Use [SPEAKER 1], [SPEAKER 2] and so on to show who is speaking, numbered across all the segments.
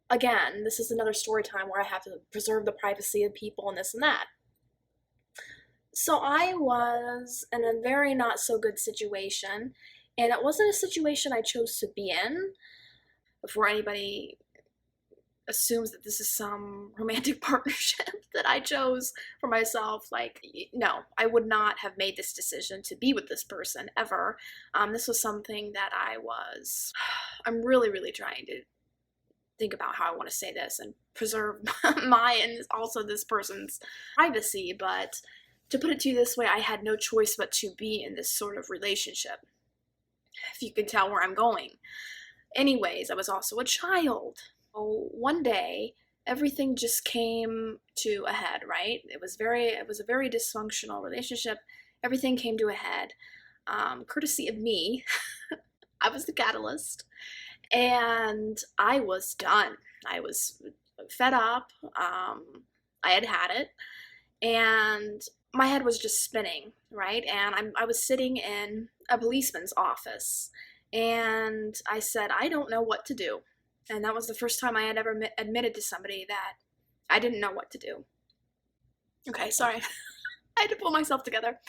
[SPEAKER 1] again, this is another story time where I have to preserve the privacy of people and this and that. So I was in a very not so good situation, and it wasn't a situation I chose to be in. Before anybody assumes that this is some romantic partnership that I chose for myself, like, no, I would not have made this decision to be with this person ever. This was something that I'm really, really trying to think about how I want to say this and preserve my and also this person's privacy, but to put it to you this way, I had no choice but to be in this sort of relationship, if you can tell where I'm going. Anyways, I was also a child. So one day, everything just came to a head, right? It was a very dysfunctional relationship. Everything came to a head, courtesy of me. I was the catalyst, and I was done. I was fed up. I had had it, and my head was just spinning, right? And I was sitting in a policeman's office, and I said, I don't know what to do. And that was the first time I had ever admitted to somebody that I didn't know what to do. Okay, sorry. I had to pull myself together.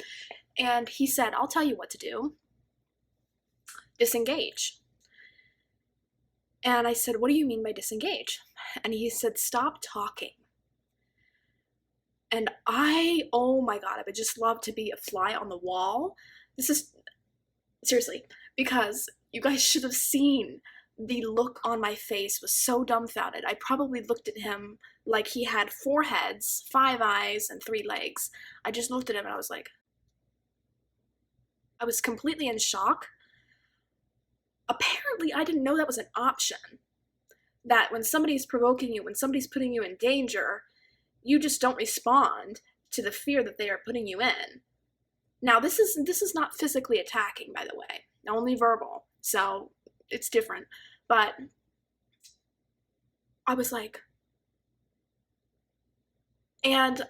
[SPEAKER 1] And he said, I'll tell you what to do. Disengage. And I said, what do you mean by disengage? And he said, stop talking. And oh my God, I would just love to be a fly on the wall. This is, seriously, because you guys should have seen the look on my face was so dumbfounded. I probably looked at him like he had 4 heads, 5 eyes, and 3 legs. I just looked at him and I was like, I was completely in shock. Apparently, I didn't know that was an option. That when somebody's provoking you, when somebody's putting you in danger, you just don't respond to the fear that they are putting you in. Now, this is not physically attacking, by the way, only verbal, so it's different. But I was like, and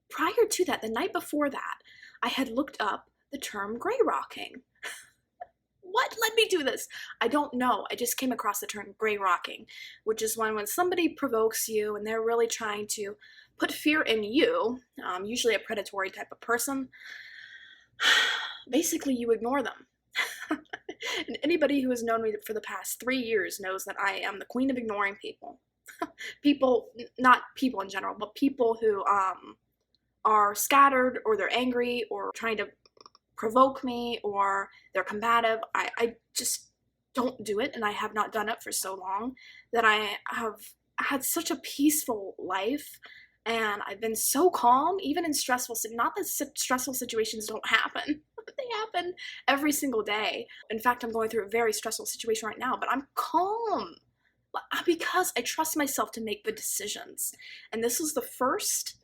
[SPEAKER 1] prior to that, the night before that, I had looked up the term gray rocking. What led me to this? I don't know. I just came across the term gray rocking, which is when somebody provokes you and they're really trying to put fear in you, usually a predatory type of person, basically you ignore them. And anybody who has known me for the past 3 years knows that I am the queen of ignoring people. People, not people in general, but people who are scattered or they're angry or trying to provoke me or they're combative. I just don't do it, and I have not done it for so long that I have had such a peaceful life, and I've been so calm even in not that stressful situations don't happen. They happen every single day. In fact, I'm going through a very stressful situation right now, but I'm calm because I trust myself to make good decisions. And this was the first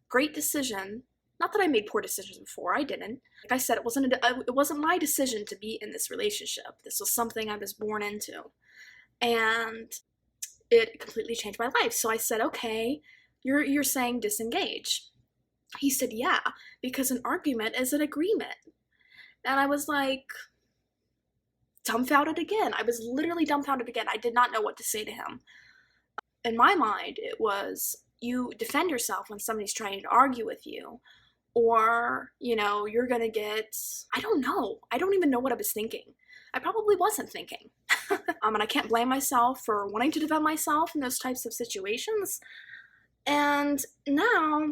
[SPEAKER 1] great decision. Not that I made poor decisions before, I didn't. Like I said, it wasn't my decision to be in this relationship. This was something I was born into. And it completely changed my life. So I said, okay, you're saying disengage. He said, yeah, because an argument is an agreement. And I was like, dumbfounded again. I was literally dumbfounded again. I did not know what to say to him. In my mind, it was, you defend yourself when somebody's trying to argue with you, or, you're gonna get, I don't know. I don't even know what I was thinking. I probably wasn't thinking. And I can't blame myself for wanting to defend myself in those types of situations. And now,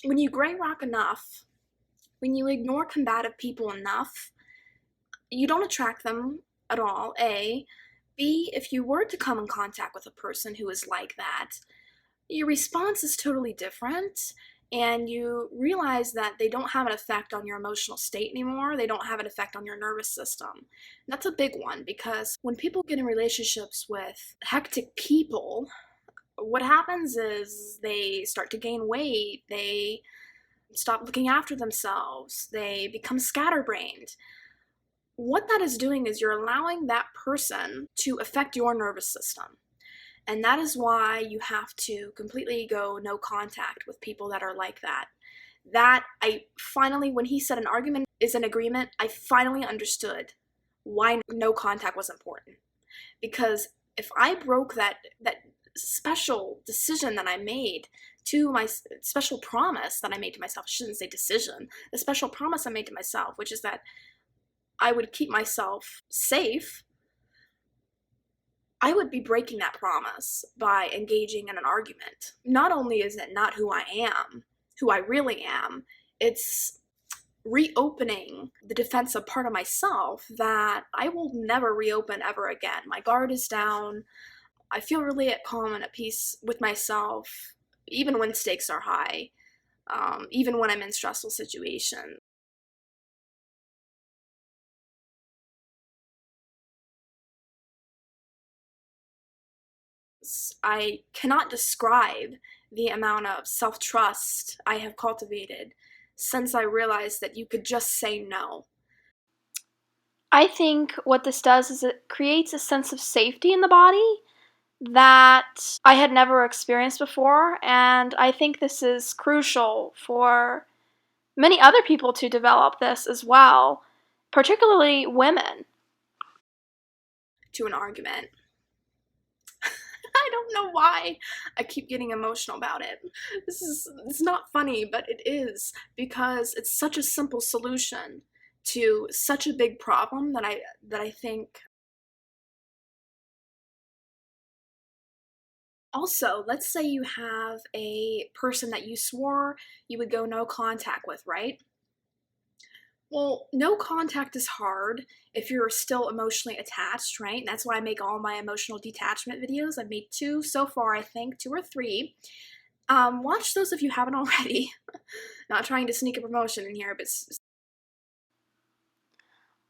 [SPEAKER 1] when you gray rock enough, when you ignore combative people enough, you don't attract them at all, A. B, if you were to come in contact with a person who is like that, your response is totally different, and you realize that they don't have an effect on your emotional state anymore. They don't have an effect on your nervous system. And that's a big one, because when people get in relationships with hectic people, what happens is they start to gain weight, they stop looking after themselves, they become scatterbrained. What that is doing is you're allowing that person to affect your nervous system. And that is why you have to completely go no contact with people that are like that. When he said an argument is an agreement, I finally understood why no contact was important. Because if I broke that special decision that I made, to my special promise that I made to myself, I shouldn't say decision, the special promise I made to myself, which is that I would keep myself safe, I would be breaking that promise by engaging in an argument. Not only is it not who I am, who I really am, it's reopening the defensive part of myself that I will never reopen ever again. My guard is down. I feel really at calm and at peace with myself, even when stakes are high, even when I'm in stressful situations. I cannot describe the amount of self-trust I have cultivated since I realized that you could just say no. I think what this does is it creates a sense of safety in the body that I had never experienced before, and I think this is crucial for many other people to develop this as well, particularly women. To an argument. I don't know why I keep getting emotional about it. It's not funny, but it is, because it's such a simple solution to such a big problem that I think. Also, let's say you have a person that you swore you would go no contact with, right? Well, no contact is hard if you're still emotionally attached, right? And that's why I make all my emotional detachment videos. I've made 2 so far, I think, 2 or 3. Watch those if you haven't already. Not trying to sneak a promotion in here, but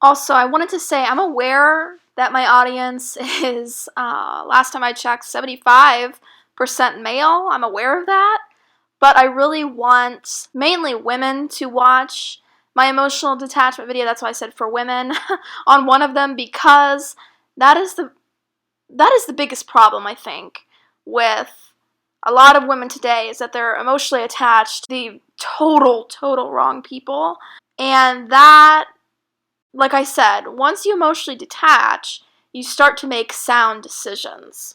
[SPEAKER 1] also, I wanted to say I'm aware that my audience is, last time I checked, 75% male. I'm aware of that. But I really want mainly women to watch my emotional detachment video. That's why I said for women on one of them, because that is the biggest problem, I think, with a lot of women today, is that they're emotionally attached to the total wrong people. And that, like I said, once you emotionally detach, you start to make sound decisions.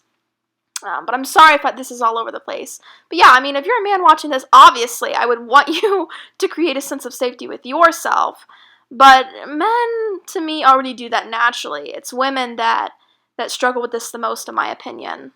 [SPEAKER 1] But I'm sorry if this is all over the place. But yeah, I mean, if you're a man watching this, obviously I would want you to create a sense of safety with yourself. But men, to me, already do that naturally. It's women that struggle with this the most, in my opinion.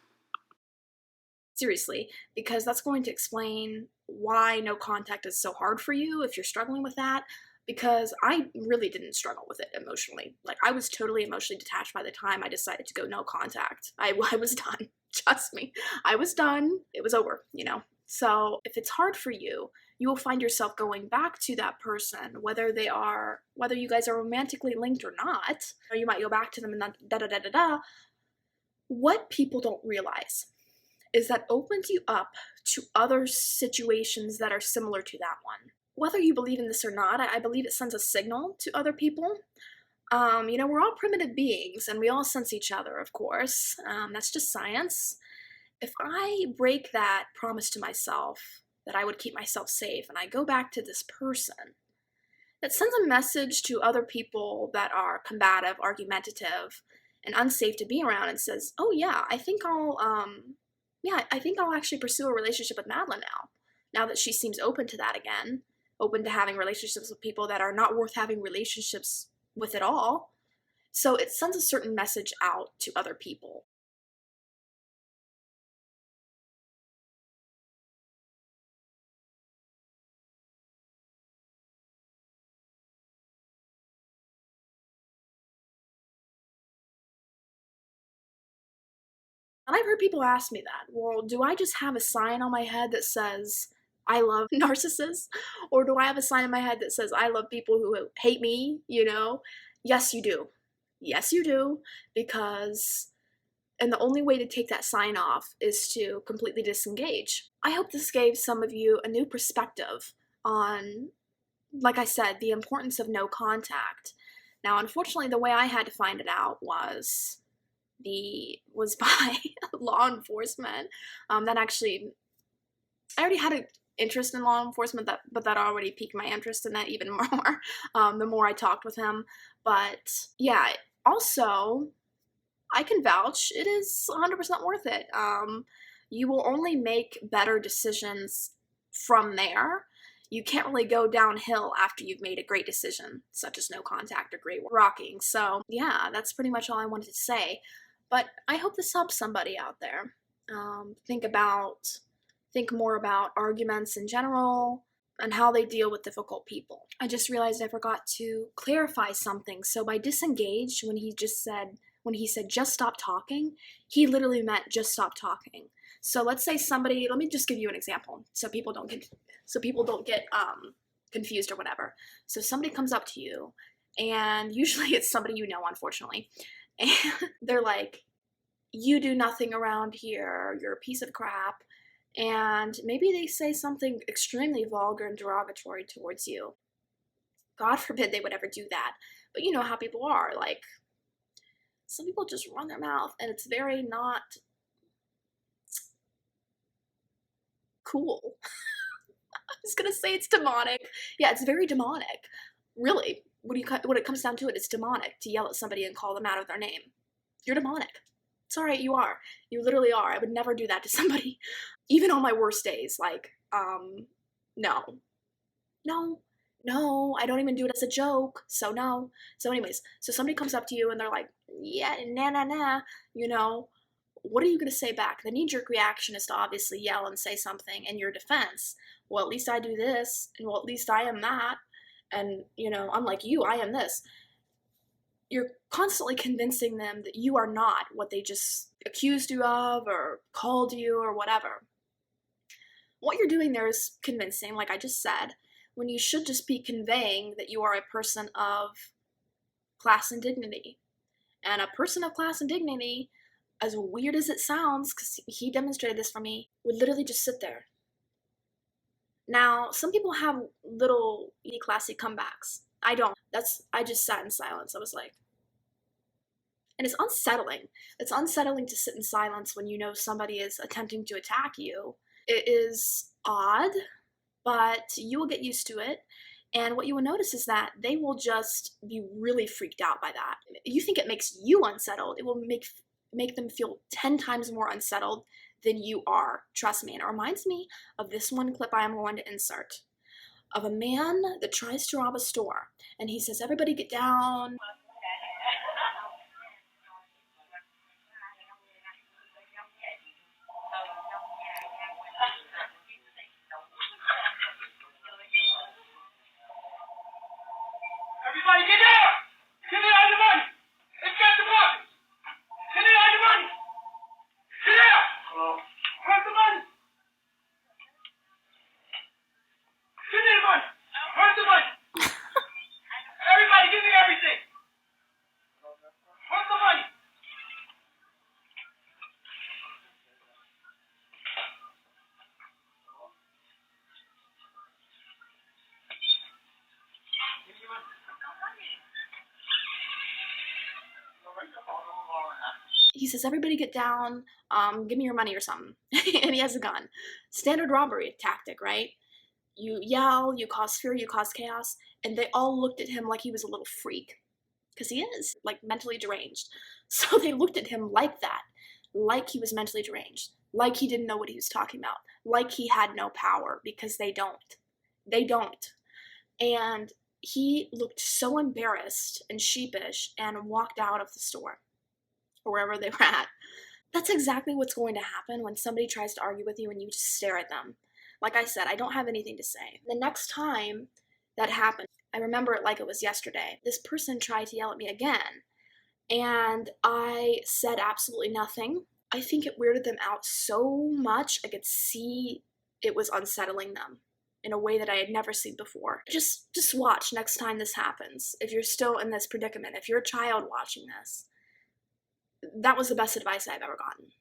[SPEAKER 1] Seriously, because that's going to explain why no contact is so hard for you if you're struggling with that. Because I really didn't struggle with it emotionally. Like, I was totally emotionally detached by the time I decided to go no contact. I was done. Trust me. I was done. It was over, you know? So if it's hard for you, you will find yourself going back to that person, whether you guys are romantically linked or not, or you might go back to them and da da da da da. What people don't realize is that opens you up to other situations that are similar to that one. Whether you believe in this or not, I believe it sends a signal to other people. We're all primitive beings, and we all sense each other, of course. That's just science. If I break that promise to myself that I would keep myself safe, and I go back to this person, that sends a message to other people that are combative, argumentative, and unsafe to be around, and says, "Oh yeah, I think I'll actually pursue a relationship with Madeline now. Now that she seems open to that again, open to having relationships with people that are not worth having relationships with at all." So it sends a certain message out to other people. And I've heard people ask me that. Well, do I just have a sign on my head that says I love narcissists? Or do I have a sign in my head that says I love people who hate me, you know? Yes, you do. Yes, you do. Because, and the only way to take that sign off is to completely disengage. I hope this gave some of you a new perspective on, like I said, the importance of no contact. Now, unfortunately, the way I had to find it out was by law enforcement. That actually, I already had an interest in law enforcement, but that already piqued my interest in that even more. The more I talked with him, but yeah. Also, I can vouch, it is 100% worth it. You will only make better decisions from there. You can't really go downhill after you've made a great decision, such as no contact or great rocking. So yeah, that's pretty much all I wanted to say. But I hope this helps somebody out there. Think more about arguments in general and how they deal with difficult people. I just realized I forgot to clarify something. So by disengage, when he said just stop talking, he literally meant just stop talking. So let's say somebody, let me just give you an example so people don't get confused or whatever. So somebody comes up to you, and usually it's somebody you know, unfortunately, and they're like, you do nothing around here, you're a piece of crap, and maybe they say something extremely vulgar and derogatory towards you. God forbid they would ever do that, but you know how people are, like, some people just run their mouth, and it's very not cool. I was gonna say it's demonic. Yeah, it's very demonic. Really, when it comes down to it, it's demonic to yell at somebody and call them out of their name. You're demonic. It's alright, you are. You literally are. I would never do that to somebody. Even on my worst days, like, no. No. No, I don't even do it as a joke, so no. So anyways, so somebody comes up to you and they're like, yeah, nah, nah, nah, you know, what are you going to say back? The knee-jerk reaction is to obviously yell and say something in your defense. Well, at least I do this, and well, at least I am that, and, you know, unlike you, I am this. You're constantly convincing them that you are not what they just accused you of or called you or whatever. What you're doing there is convincing, like I just said, when you should just be conveying that you are a person of class and dignity. And a person of class and dignity, as weird as it sounds, because he demonstrated this for me, would literally just sit there. Now, some people have little classy comebacks. I don't. I just sat in silence. I was like, and it's unsettling. It's unsettling to sit in silence when you know somebody is attempting to attack you. It is odd, but you will get used to it. And what you will notice is that they will just be really freaked out by that. You think it makes you unsettled. It will make them feel 10 times more unsettled than you are. Trust me. And it reminds me of this one clip I am going to insert of a man that tries to rob a store. And he says, everybody get down.
[SPEAKER 2] Everybody get down! Give me all your money! It's got the money! Give me all your money! Get down! Hello? Where's the money? Give me the money! Where's the money? Everybody give me everything! Where's the money? Give me your money.
[SPEAKER 1] He says, everybody get down, give me your money or something. And he has a gun. Standard robbery tactic, right? You yell, you cause fear, you cause chaos, and they all looked at him like he was a little freak. Because he is, like, mentally deranged. So they looked at him like that, like he was mentally deranged, like he didn't know what he was talking about, like he had no power, because they don't. They don't. And he looked so embarrassed and sheepish and walked out of the store, or wherever they were at. That's exactly what's going to happen when somebody tries to argue with you and you just stare at them. Like I said, I don't have anything to say. The next time that happened, I remember it like it was yesterday. This person tried to yell at me again, and I said absolutely nothing. I think it weirded them out so much. I could see it was unsettling them in a way that I had never seen before. Just watch next time this happens. If you're still in this predicament, if you're a child watching this, that was the best advice I've ever gotten.